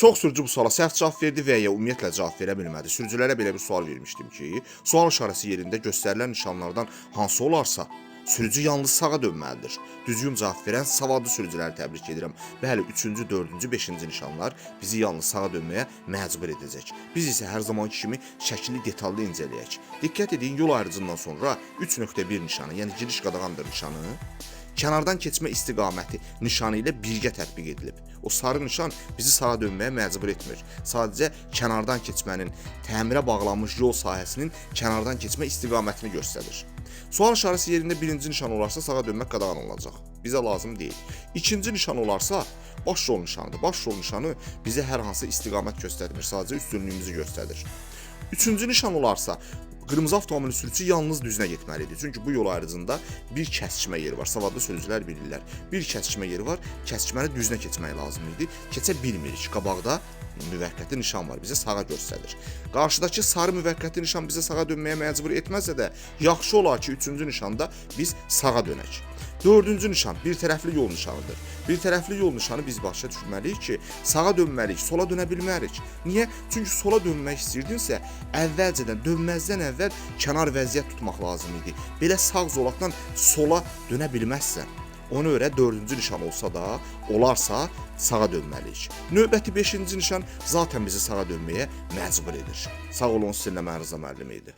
Çox sürücü bu suala səhv cavab verdi və ya ümumiyyətlə cavab verə bilmədi. Sürücülərə belə bir sual vermişdim ki, sual işarəsi yerində göstərilən nişanlardan hansı olarsa, sürücü yalnız sağa dönməlidir. Düzgün cavab verən savadlı sürücüləri təbrik edirəm. Bəli, 3-cü, 4-cü, 5-ci nişanlar bizi yalnız sağa dönməyə məcbur edəcək. Biz isə hər zamanki kimi şəkilli detallı incələyək. Diqqət edin, yol ayrıcından sonra 3.1 nişanı, yəni giriş qadağandır nişanı, kənardan keçmə istiqaməti nişanı ilə birgə tətbiq edilib. O sarı nişan bizi sağa dönməyə məcbur etmir. Sadəcə kənardan keçmənin, təmirə bağlanmış yol sahəsinin kənardan keçmə istiqamətini göstərir. Sual işarəsi yerində birinci nişan olarsa sağa dönmək qadağan olacaq. Bizə lazım deyil. İkinci nişan olarsa baş yol nişanıdır. Baş yol nişanı bizə hər hansı istiqamət göstərmir, sadəcə üstünlüyümüzü göstərir. Üçüncü nişan olarsa qırmızı avtomobil sürücüsü yalnız düzünə getməlidir. Çünki bu yol ayrıcında bir kəsişmə yeri var. Savadlı sürücülər bilirlər. Bir kəsişmə yeri var. Kəsişməni düzünə keçmək lazım idi. Keçə bilmirik. Qabaqda müvəqqəti nişan var. Bizə sağa göstərir. Qarşıdakı sarı müvəqqəti nişan bizə sağa dönməyə məcbur etməsə də, yaxşı olar ki, üçüncü nişanda biz sağa dönək. Dördüncü nişan bir tərəfli yol nişanıdır. Bir tərəfli yol nişanı biz başa düşməliyik ki, sağa dönməliyik, sola dönə bilmərik. Niyə? Çünki sola dönmək istəyirdinsə, əvvəlcədən dönməzdən əvvəl kənar vəziyyət tutmaq lazım idi. Belə sağ zolaqdan sola dönə bilməzsən. Ona görə dördüncü nişan olsa da, olarsa sağa dönməliyik. Növbəti 5-ci nişan zaten bizi sağa dönməyə məcbur edir. Sağ olun, sizinlə mən Rıza müəllim idi.